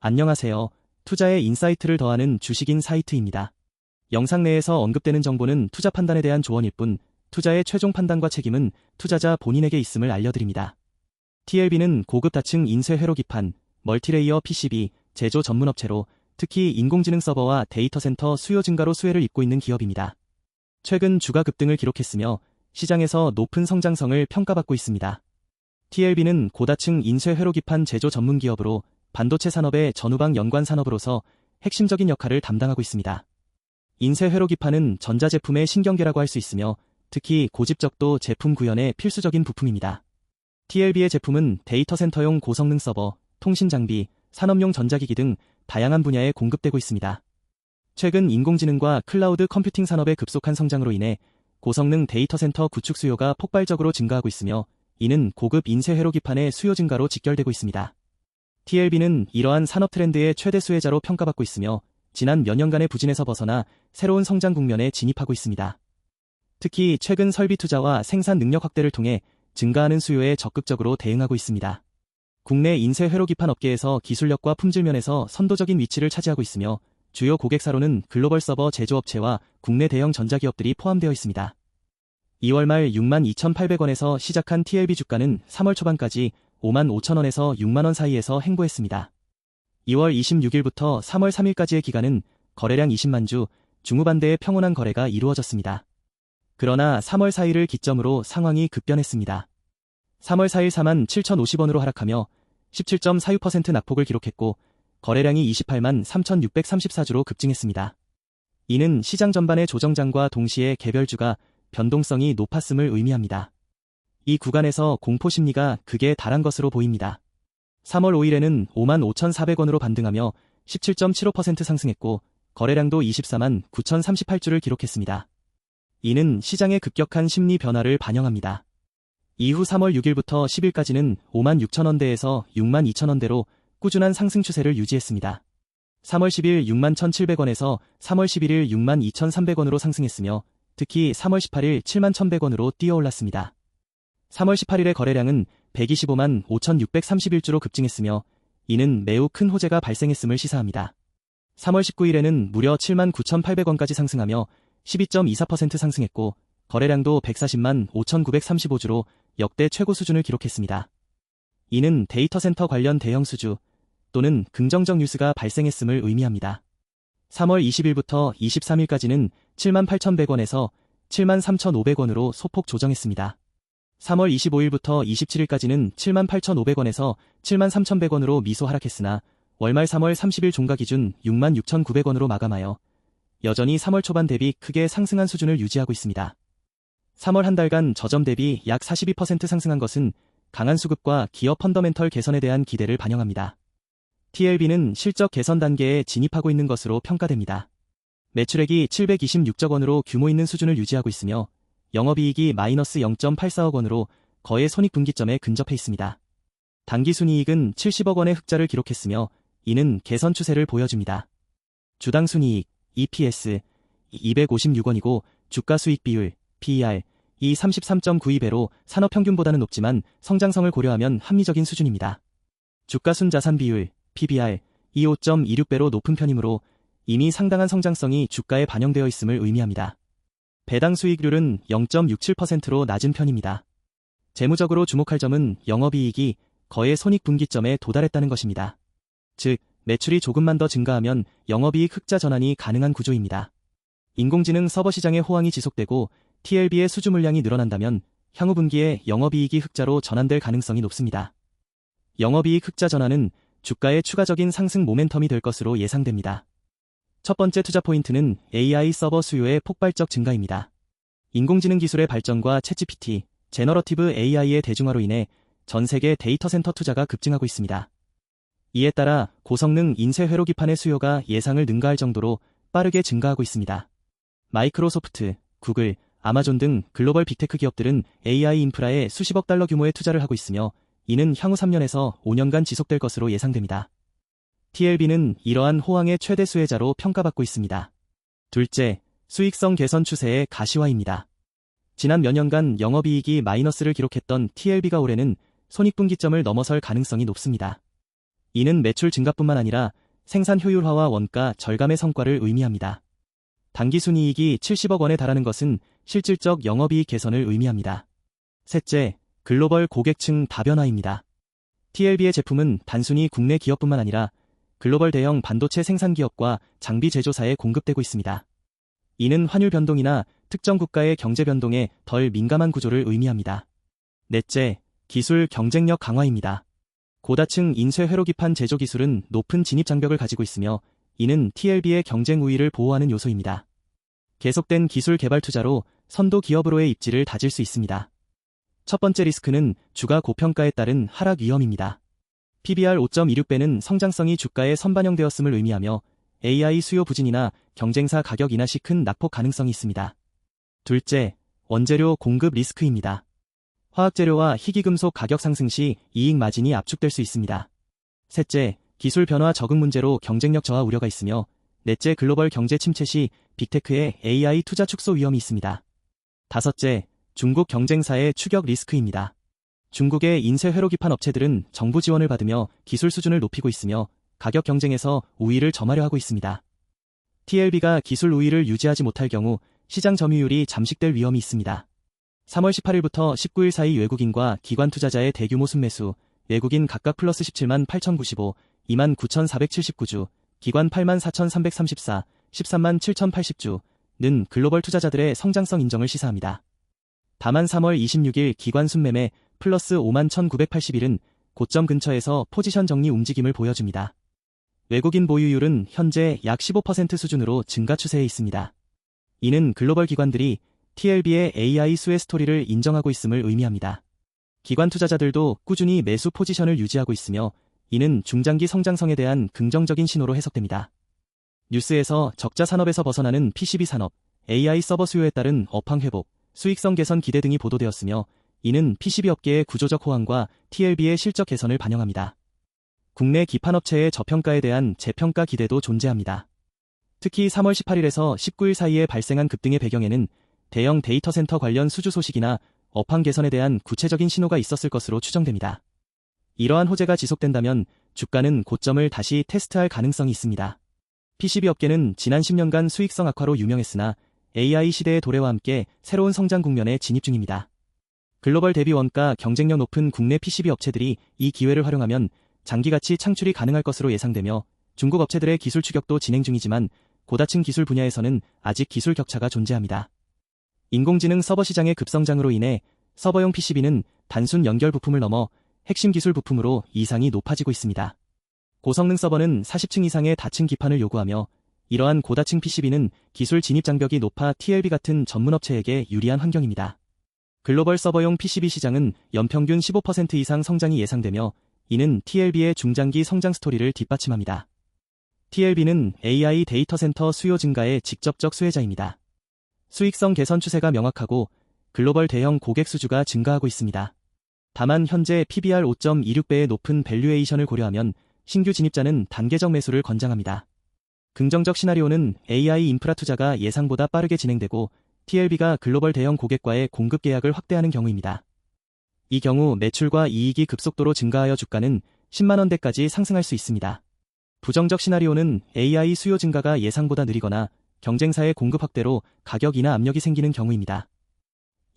안녕하세요. 투자에 인사이트를 더하는 주식인 사이트입니다. 영상 내에서 언급되는 정보는 투자 판단에 대한 조언일 뿐, 투자의 최종 판단과 책임은 투자자 본인에게 있음을 알려드립니다. TLB는 고급 다층 인쇄 회로 기판, 멀티레이어 PCB 제조 전문업체로 특히 인공지능 서버와 데이터 센터 수요 증가로 수혜를 입고 있는 기업입니다. 최근 주가 급등을 기록했으며 시장에서 높은 성장성을 평가받고 있습니다. TLB는 고다층 인쇄 회로 기판 제조 전문 기업으로 반도체 산업의 전후방 연관 산업으로서 핵심적인 역할을 담당하고 있습니다. 인쇄 회로 기판은 전자제품의 신경계라고 할 수 있으며 특히 고집적도 제품 구현의 필수적인 부품입니다. TLB의 제품은 데이터 센터용 고성능 서버, 통신 장비, 산업용 전자기기 등 다양한 분야에 공급되고 있습니다. 최근 인공지능과 클라우드 컴퓨팅 산업의 급속한 성장으로 인해 고성능 데이터 센터 구축 수요가 폭발적으로 증가하고 있으며 이는 고급 인쇄 회로 기판의 수요 증가로 직결되고 있습니다. TLB는 이러한 산업 트렌드의 최대 수혜자로 평가받고 있으며 지난 몇 년간의 부진에서 벗어나 새로운 성장 국면에 진입하고 있습니다. 특히 최근 설비 투자와 생산 능력 확대를 통해 증가하는 수요에 적극적으로 대응하고 있습니다. 국내 인쇄 회로 기판 업계에서 기술력과 품질 면에서 선도적인 위치를 차지하고 있으며 주요 고객사로는 글로벌 서버 제조업체와 국내 대형 전자기업들이 포함되어 있습니다. 2월 말 62,800원에서 시작한 TLB 주가는 3월 초반까지 55,000원에서 6만원 사이에서 행보했습니다. 2월 26일부터 3월 3일까지의 기간은 거래량 20만 주 중후반대의 평온한 거래가 이루어졌습니다. 그러나 3월 4일을 기점으로 상황이 급변했습니다. 3월 4일 47,050원으로 하락하며 17.46% 낙폭을 기록했고 거래량이 28만 3,634주로 급증했습니다. 이는 시장 전반의 조정장과 동시에 개별주가 변동성이 높았음을 의미합니다. 이 구간에서 공포 심리가 극에 달한 것으로 보입니다. 3월 5일에는 55,400원으로 반등하며 17.75% 상승했고 거래량도 24만 9,038주를 기록했습니다. 이는 시장의 급격한 심리 변화를 반영합니다. 이후 3월 6일부터 10일까지는 56,000원대에서 62,000원대로 꾸준한 상승 추세를 유지했습니다. 3월 10일 61,700원에서 3월 11일 62,300원으로 상승했으며 특히 3월 18일 71,100원으로 뛰어올랐습니다. 3월 18일의 거래량은 125만 5,631주로 급증했으며 이는 매우 큰 호재가 발생했음을 시사합니다. 3월 19일에는 무려 79,800원까지 상승하며 12.24% 상승했고 거래량도 140만 5,935주로 역대 최고 수준을 기록했습니다. 이는 데이터 센터 관련 대형 수주 또는 긍정적 뉴스가 발생했음을 의미합니다. 3월 20일부터 23일까지는 78,100원에서 73,500원으로 소폭 조정했습니다. 3월 25일부터 27일까지는 78,500원에서 73,100원으로 미소 하락했으나 월말 3월 30일 종가 기준 66,900원으로 마감하여 여전히 3월 초반 대비 크게 상승한 수준을 유지하고 있습니다. 3월 한 달간 저점 대비 약 42% 상승한 것은 강한 수급과 기업 펀더멘털 개선에 대한 기대를 반영합니다. TLB는 실적 개선 단계에 진입하고 있는 것으로 평가됩니다. 매출액이 726억 원으로 규모 있는 수준을 유지하고 있으며 영업이익이 마이너스 0.84억 원으로 거의 손익분기점에 근접해 있습니다. 당기순이익은 70억 원의 흑자를 기록했으며 이는 개선 추세를 보여줍니다. 주당 순이익, EPS 256원이고 주가 수익 비율, PER 이 33.92배로 산업평균보다는 높지만 성장성을 고려하면 합리적인 수준입니다. 주가 순자산 비율, PBR 이 5.26배로 높은 편이므로 이미 상당한 성장성이 주가에 반영되어 있음을 의미합니다. 배당 수익률은 0.67%로 낮은 편입니다. 재무적으로 주목할 점은 영업이익이 거의 손익분기점에 도달했다는 것입니다. 즉, 매출이 조금만 더 증가하면 영업이익 흑자 전환이 가능한 구조입니다. 인공지능 서버 시장의 호황이 지속되고 TLB의 수주 물량이 늘어난다면 향후 분기에 영업이익이 흑자로 전환될 가능성이 높습니다. 영업이익 흑자 전환은 주가의 추가적인 상승 모멘텀이 될 것으로 예상됩니다. 첫 번째 투자 포인트는 AI 서버 수요의 폭발적 증가입니다. 인공지능 기술의 발전과 챗GPT, 제너러티브 AI의 대중화로 인해 전 세계 데이터 센터 투자가 급증하고 있습니다. 이에 따라 고성능 인쇄 회로 기판의 수요가 예상을 능가할 정도로 빠르게 증가하고 있습니다. 마이크로소프트, 구글, 아마존 등 글로벌 빅테크 기업들은 AI 인프라에 수십억 달러 규모의 투자를 하고 있으며 이는 향후 3년에서 5년간 지속될 것으로 예상됩니다. TLB는 이러한 호황의 최대 수혜자로 평가받고 있습니다. 둘째, 수익성 개선 추세의 가시화입니다. 지난 몇 년간 영업이익이 마이너스를 기록했던 TLB가 올해는 손익분기점을 넘어설 가능성이 높습니다. 이는 매출 증가뿐만 아니라 생산 효율화와 원가 절감의 성과를 의미합니다. 당기순이익이 70억 원에 달하는 것은 실질적 영업이익 개선을 의미합니다. 셋째, 글로벌 고객층 다변화입니다. TLB의 제품은 단순히 국내 기업뿐만 아니라 글로벌 대형 반도체 생산 기업과 장비 제조사에 공급되고 있습니다. 이는 환율 변동이나 특정 국가의 경제 변동에 덜 민감한 구조를 의미합니다. 넷째, 기술 경쟁력 강화입니다. 고다층 인쇄 회로기판 제조 기술은 높은 진입 장벽을 가지고 있으며 이는 TLB의 경쟁 우위를 보호하는 요소입니다. 계속된 기술 개발 투자로 선도 기업으로의 입지를 다질 수 있습니다. 첫 번째 리스크는 주가 고평가에 따른 하락 위험입니다. PBR 5.26배는 성장성이 주가에 선반영되었음을 의미하며 AI 수요 부진이나 경쟁사 가격 인하 시 큰 낙폭 가능성이 있습니다. 둘째, 원재료 공급 리스크입니다. 화학재료와 희귀금속 가격 상승 시 이익 마진이 압축될 수 있습니다. 셋째, 기술 변화 적응 문제로 경쟁력 저하 우려가 있으며 넷째, 글로벌 경제 침체 시 빅테크의 AI 투자 축소 위험이 있습니다. 다섯째, 중국 경쟁사의 추격 리스크입니다. 중국의 인쇄 회로기판 업체들은 정부 지원을 받으며 기술 수준을 높이고 있으며 가격 경쟁에서 우위를 점하려 하고 있습니다. TLB가 기술 우위를 유지하지 못할 경우 시장 점유율이 잠식될 위험이 있습니다. 3월 18일부터 19일 사이 외국인과 기관 투자자의 대규모 순매수, 외국인 각각 플러스 17만 8,095, 2만 9,479주, 기관 8만 4,334, 13만 7,080주는 글로벌 투자자들의 성장성 인정을 시사합니다. 다만 3월 26일 기관 순매매 플러스 5만 1,981은 고점 근처에서 포지션 정리 움직임을 보여줍니다. 외국인 보유율은 현재 약 15% 수준으로 증가 추세에 있습니다. 이는 글로벌 기관들이 TLB의 AI 수혜 스토리를 인정하고 있음을 의미합니다. 기관 투자자들도 꾸준히 매수 포지션을 유지하고 있으며 이는 중장기 성장성에 대한 긍정적인 신호로 해석됩니다. 뉴스에서 적자 산업에서 벗어나는 PCB 산업, AI 서버 수요에 따른 업황 회복, 수익성 개선 기대 등이 보도되었으며 이는 PCB 업계의 구조적 호황과 TLB의 실적 개선을 반영합니다. 국내 기판업체의 저평가에 대한 재평가 기대도 존재합니다. 특히 3월 18일에서 19일 사이에 발생한 급등의 배경에는 대형 데이터 센터 관련 수주 소식이나 업황 개선에 대한 구체적인 신호가 있었을 것으로 추정됩니다. 이러한 호재가 지속된다면 주가는 고점을 다시 테스트할 가능성이 있습니다. PCB 업계는 지난 10년간 수익성 악화로 유명했으나 AI 시대의 도래와 함께 새로운 성장 국면에 진입 중입니다. 글로벌 대비 원가 경쟁력 높은 국내 PCB 업체들이 이 기회를 활용하면 장기 가치 창출이 가능할 것으로 예상되며 중국 업체들의 기술 추격도 진행 중이지만 고다층 기술 분야에서는 아직 기술 격차가 존재합니다. 인공지능 서버 시장의 급성장으로 인해 서버용 PCB는 단순 연결 부품을 넘어 핵심 기술 부품으로 이상이 높아지고 있습니다. 고성능 서버는 40층 이상의 다층 기판을 요구하며 이러한 고다층 PCB는 기술 진입 장벽이 높아 TLB 같은 전문업체에게 유리한 환경입니다. 글로벌 서버용 PCB 시장은 연평균 15% 이상 성장이 예상되며 이는 TLB의 중장기 성장 스토리를 뒷받침합니다. TLB는 AI 데이터 센터 수요 증가의 직접적 수혜자입니다. 수익성 개선 추세가 명확하고 글로벌 대형 고객 수주가 증가하고 있습니다. 다만 현재 PBR 5.26배의 높은 밸류에이션을 고려하면 신규 진입자는 단계적 매수를 권장합니다. 긍정적 시나리오는 AI 인프라 투자가 예상보다 빠르게 진행되고 TLB가 글로벌 대형 고객과의 공급 계약을 확대하는 경우입니다. 이 경우 매출과 이익이 급속도로 증가하여 주가는 10만 원대까지 상승할 수 있습니다. 부정적 시나리오는 AI 수요 증가가 예상보다 느리거나 경쟁사의 공급 확대로 가격 인하 압력이 생기는 경우입니다.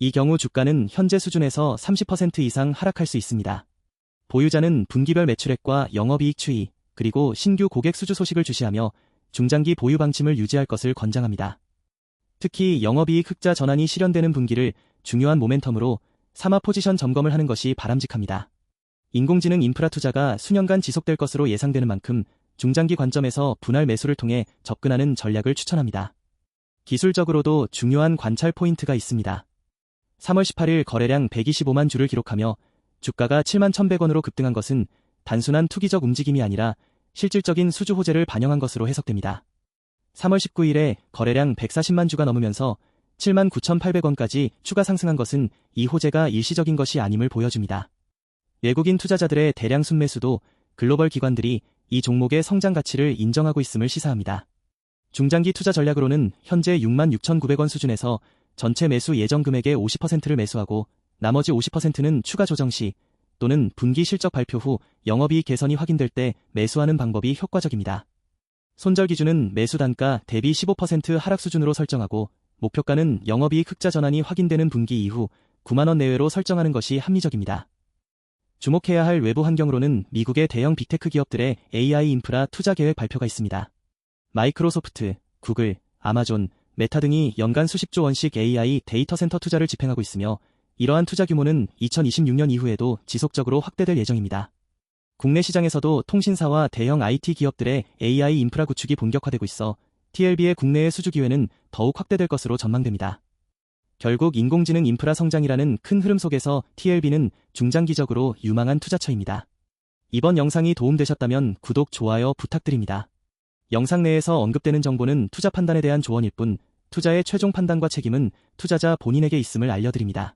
이 경우 주가는 현재 수준에서 30% 이상 하락할 수 있습니다. 보유자는 분기별 매출액과 영업이익 추이, 그리고 신규 고객 수주 소식을 주시하며 중장기 보유 방침을 유지할 것을 권장합니다. 특히 영업이익 흑자 전환이 실현되는 분기를 중요한 모멘텀으로 삼아 포지션 점검을 하는 것이 바람직합니다. 인공지능 인프라 투자가 수년간 지속될 것으로 예상되는 만큼 중장기 관점에서 분할 매수를 통해 접근하는 전략을 추천합니다. 기술적으로도 중요한 관찰 포인트가 있습니다. 3월 18일 거래량 125만 주를 기록하며 주가가 7만 1,100원으로 급등한 것은 단순한 투기적 움직임이 아니라 실질적인 수주 호재를 반영한 것으로 해석됩니다. 3월 19일에 거래량 140만 주가 넘으면서 7만 9,800원까지 추가 상승한 것은 이 호재가 일시적인 것이 아님을 보여줍니다. 외국인 투자자들의 대량 순매수도 글로벌 기관들이 이 종목의 성장 가치를 인정하고 있음을 시사합니다. 중장기 투자 전략으로는 현재 6만 6,900원 수준에서 전체 매수 예정 금액의 50%를 매수하고 나머지 50%는 추가 조정 시 또는 분기 실적 발표 후 영업이익 개선이 확인될 때 매수하는 방법이 효과적입니다. 손절 기준은 매수 단가 대비 15% 하락 수준으로 설정하고 목표가는 영업이익 흑자 전환이 확인되는 분기 이후 9만 원 내외로 설정하는 것이 합리적입니다. 주목해야 할 외부 환경으로는 미국의 대형 빅테크 기업들의 AI 인프라 투자 계획 발표가 있습니다. 마이크로소프트, 구글, 아마존, 메타 등이 연간 수십조 원씩 AI 데이터 센터 투자를 집행하고 있으며 이러한 투자 규모는 2026년 이후에도 지속적으로 확대될 예정입니다. 국내 시장에서도 통신사와 대형 IT 기업들의 AI 인프라 구축이 본격화되고 있어 TLB의 국내의 수주 기회는 더욱 확대될 것으로 전망됩니다. 결국 인공지능 인프라 성장이라는 큰 흐름 속에서 TLB는 중장기적으로 유망한 투자처입니다. 이번 영상이 도움되셨다면 구독, 좋아요 부탁드립니다. 영상 내에서 언급되는 정보는 투자 판단에 대한 조언일 뿐 투자의 최종 판단과 책임은 투자자 본인에게 있음을 알려드립니다.